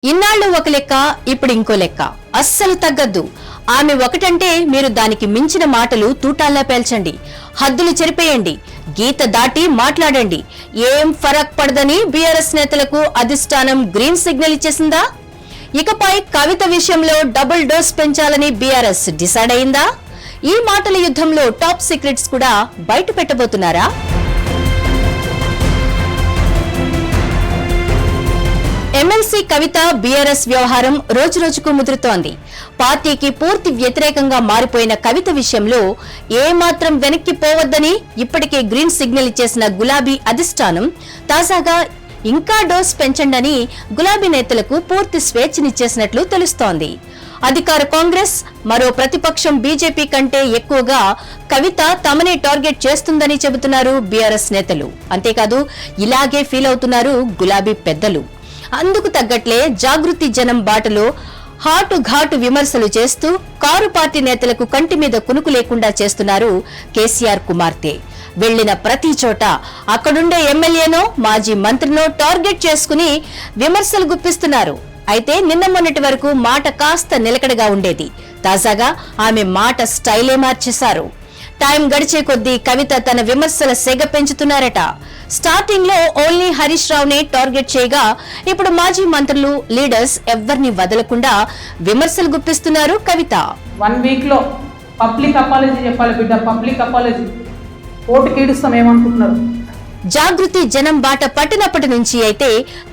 ఇన్నాళ్ళు ఒక లెక్క, ఇప్పుడు ఇంకో లెక్క. అస్సలు తగ్గద్దు. ఆమె ఒకటంటే మీరు దానికి మించిన మాటలు తూటాల్లా పేల్చండి, హద్దులు చెరిపేయండి, గీత దాటి మాట్లాడండి. ఏం ఫరక్ పడదని బీఆర్ఎస్ నేతలకు అధిష్టానం గ్రీన్ సిగ్నల్ ఇచ్చేసిందా? ఇకపై కవిత విషయంలో డబుల్ డోస్ పెంచాలని బీఆర్ఎస్ డిసైడ్ అయిందా? ఈ మాటల యుద్ధంలో టాప్ సీక్రెట్స్ కూడా బయట పెట్టబోతున్నారా? ఎమ్మెల్సీ కవిత బీఆర్ఎస్ వ్యవహారం రోజురోజుకు ముదురుతోంది. పార్టీకి పూర్తి వ్యతిరేకంగా మారిపోయిన కవిత విషయంలో ఏమాత్రం వెనక్కి పోవద్దని ఇప్పటికే గ్రీన్ సిగ్నల్ ఇచ్చేసిన గులాబీ అధిష్టానం తాజాగా ఇంకా డోస్ పెంచండని గులాబీ నేతలకు పూర్తి స్వేచ్ఛనిచ్చేసినట్లు తెలుస్తోంది. అధికార కాంగ్రెస్, మరో ప్రతిపక్షం బీజేపీ కంటే ఎక్కువగా కవిత తమనే టార్గెట్ చేస్తుందని చెబుతున్నారు బీఆర్ఎస్ నేతలు. అంతేకాదు ఇలాగే ఫీల్ అవుతున్నారు గులాబీ పెద్దలు. అందుకు తగ్గట్లే జాగృతి జనం బాటలో హాటు ఘాటు విమర్శలు చేస్తూ కారు పార్టీ నేతలకు కంటి మీద కునుకు లేకుండా చేస్తున్నారు కేసీఆర్ కుమార్తె. వెళ్లిన ప్రతి చోట అక్కడుండే ఎమ్మెల్యేనో మాజీ మంత్రినో టార్గెట్ చేసుకుని విమర్శలు గుప్పిస్తున్నారు. అయితే నిన్న మొన్నటి వరకు మాట కాస్త నిలకడగా ఉండేది. తాజాగా ఆమె మాట స్టైలే మార్చేశారు. టైం గడిచే కొద్దీ కవిత తన విమర్శల సెగ పెంచుతున్నారట. స్టార్టింగ్ లో ఓన్లీ హరీష్ రావునే టార్గెట్ చేయగా ఇప్పుడు మాజీ మంత్రులు, లీడర్స్ ఎవ్వరిని వదలకుండా విమర్శలు గుప్పిస్తున్నారు కవిత. 1 వీక్ లో పబ్లిక్ అపాలజీ చెప్పాలి బిడ్డ, పబ్లిక్ అపాలజీ. ఓటు కీడుస్తాం ఏమనుకుంటున్నారు? జాగృతి జనం బాట పట్టినప్పటి నుంచి అయితే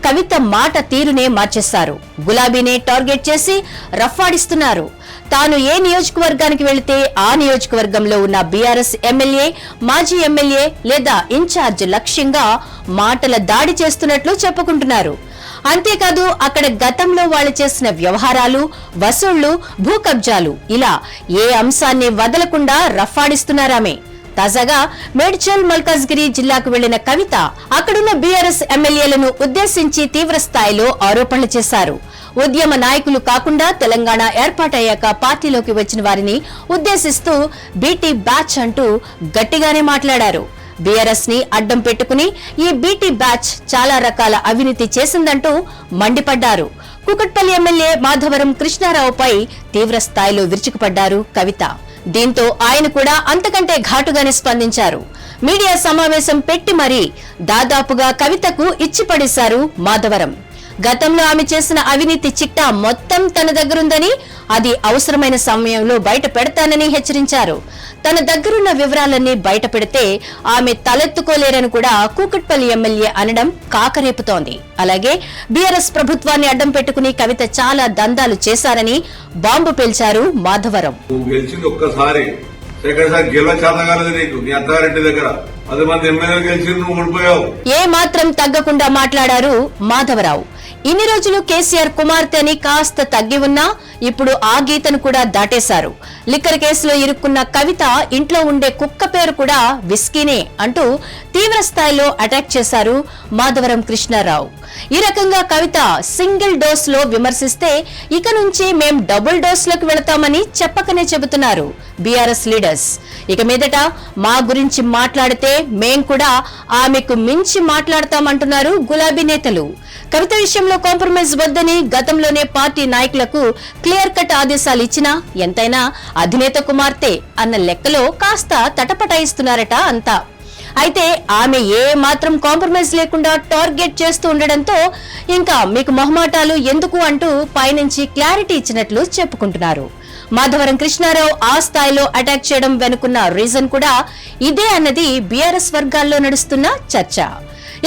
కవిత మాట తీరునే మార్చేశారు. గులాబీనే టార్గెట్ చేసి రఫ్ఫాడిస్తున్నారు. తాను ఏ నియోజకవర్గానికి వెళితే ఆ నియోజకవర్గంలో ఉన్న బీఆర్ఎస్ ఎమ్మెల్యే, మాజీ ఎమ్మెల్యే లేదా ఇన్ఛార్జ్ లక్ష్యంగా మాటల దాడి చేస్తున్నట్లు చెప్పుకుంటున్నారు. అంతేకాదు అక్కడ గతంలో వాళ్ళు చేసిన వ్యవహారాలు, వసూళ్లు, భూ కబ్జాలు ఇలా ఏ అంశాన్ని వదలకుండా రఫ్ఫాడిస్తున్నారామే. తాజాగా మేడ్చల్, మల్కాజ్గిరి జిల్లాకు వెళ్లిన కవిత అక్కడున్న బీఆర్ఎస్ ఎమ్మెల్యేలను ఉద్దేశించి తీవ్ర స్థాయిలో ఆరోపణలు చేశారు. ఉద్యమ నాయకులు కాకుండా తెలంగాణ ఏర్పాటయ్యాక పార్టీలోకి వచ్చిన వారిని ఉద్దేశిస్తూ బీటీ బ్యాచ్ అంటూ గట్టిగానే మాట్లాడారు. బీఆర్ఎస్ ని అడ్డం పెట్టుకుని ఈ బీటీ బ్యాచ్ చాలా రకాల అవినీతి చేసిందంటూ మండిపడ్డారు. కూకట్పల్లి ఎమ్మెల్యే మాధవరం కృష్ణారావుపై తీవ్ర స్థాయిలో విరుచుకుపడ్డారు కవిత. దీంతో ఆయన కూడా అంతకంటే ఘాటుగానే స్పందించారు. మీడియా సమావేశం పెట్టి మరీ దాదాపుగా కవితకు ఇచ్చిపడేశారు మాధవరం. గతంలో ఆమె చేసిన అవినీతి చిట్టా మొత్తం తన దగ్గరుందని, అది అవసరమైన సమయంలో బయట పెడతానని హెచ్చరించారు. తన దగ్గరున్న వివరాలన్నీ బయట పెడితే ఆమె తలెత్తుకోలేరని కూడా కూకట్పల్లి ఎమ్మెల్యే అనడం కాకరేపుతోంది. అలాగే బీఆర్ఎస్ ప్రభుత్వాన్ని అడ్డం పెట్టుకుని కవిత చాలా దందాలు చేశారని బాంబు పేల్చారు మాధవరం. ఏ మాత్రం తగ్గకుండా మాట్లాడారు మాధవరావు. ఇన్ని రోజులు కేసీఆర్ కుమార్తె అని కాస్త తగ్గి ఉన్నా ఇప్పుడు ఆ గీతను కూడా దాటేశారు. లిక్కర్ కేసులో ఇరుక్కున్న కవిత ఇంట్లో ఉండే కుక్క పేరు కూడా విస్కీనే అంటూ తీవ్ర స్థాయిలో అటాక్ చేశారు మాధవరం కృష్ణారావు. ఈ రకంగా కవిత సింగిల్ డోస్ లో విమర్శిస్తే ఇక నుంచి మేం డబుల్ డోస్ లకు వెళతామని చెప్పకనే చెబుతున్నారు బీఆర్ఎస్ లీడర్స్. ఇక మీదట మా గురించి మాట్లాడితే మేం కూడా ఆమెకు మించి మాట్లాడతామంటున్నారు గులాబీ నేతలు. కవిత విషయంలో కాంప్రమైజ్ వద్దని గతంలోనే పార్టీ నాయకులకు క్లియర్ కట్ ఆదేశాలు ఇచ్చినా ఎంతైనా అధినేత కుమార్తె అన్న లెక్కలో కాస్త తటపటాయిస్తున్నారట అంతా. అయితే ఆమె ఏ మాత్రం కాంప్రమైజ్ లేకుండా టార్గెట్ చేస్తూ ఉండడంతో ఇంకా మీకు మొహమాటాలు ఎందుకు అంటూ పైనుంచి క్లారిటీ ఇచ్చినట్లు చెప్పుకుంటున్నారు. మాధవరం కృష్ణారావు ఆ స్థాయిలో అటాక్ చేయడం వెనుకున్న రీజన్ కూడా ఇదే అన్నది బీఆర్ఎస్ వర్గాల్లో నడుస్తున్న చర్చ.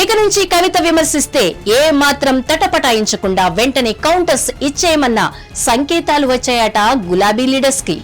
ఇక నుంచి కవిత విమర్శిస్తే ఏ మాత్రం తటపటాయించకుండా వెంటనే కౌంటర్స్ ఇచ్చేయమన్న సంకేతాలు వచ్చాయట గులాబీ లీడర్స్ కి.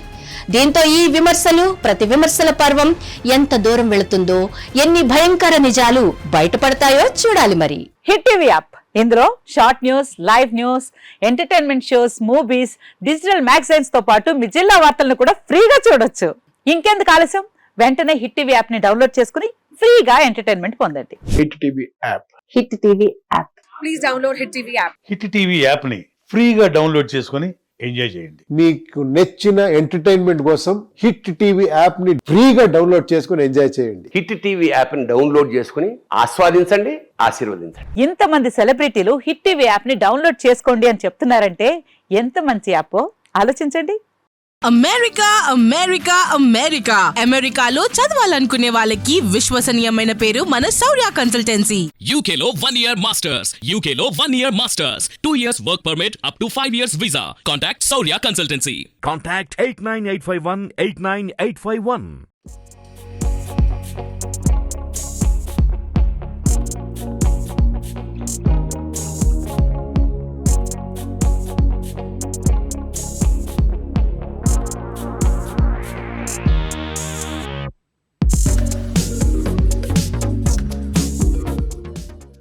దీంతో ఈ విమర్శలు, ప్రతి విమర్శల పర్వం ఎంత దూరం వెళుతుందో, ఎన్ని భయంకర నిజాలు బయటపడతాయో చూడాలి మరి. హిట్ టీవీ యాప్, ఇందులో short news, live news, entertainment shows, movies, digital magazines తో పాటు మీ జిల్లా వార్తలను కూడా ఫ్రీగా చూడొచ్చు. ఇంకెందుకు ఆలస్యం, వెంటనే హిట్ టీవీ యాప్ ని డౌన్లోడ్ చేసుకుని ఫ్రీగా ఎంటర్టైన్మెంట్ పొందండి. Hit TV app. Hit TV app. Please download hit TV app. Hit TV app ని ఫ్రీగా డౌన్లోడ్ చేసుకుని ఎంజాయ్ చేయండి. మీకు నచ్చిన ఎంటర్టైన్మెంట్ కోసం హిట్ టీవీ యాప్ ని ఫ్రీగా డౌన్లోడ్ చేసుకుని ఎంజాయ్ చేయండి. హిట్ టీవీ యాప్ని డౌన్లోడ్ చేసుకుని ఆస్వాదించండి, ఆశీర్వదించండి. ఇంతమంది సెలబ్రిటీలు హిట్ టీవీ యాప్ ని డౌన్లోడ్ చేసుకోండి అని చెప్తున్నారంటే ఎంత మంచి యాప్ ఆలోచించండి. అమెరికా అమెరికా అమెరికా అమెరికాలో చదవాలనుకునే వాళ్ళకి విశ్వసనీయమైన పేరు మన శౌర్య కన్సల్టెన్సీ. UK లో 1 year masters. UK లో 1 year masters. 2 years work permit up to 5 years visa. Contact Saurya Consultancy. Contact 89851 89851.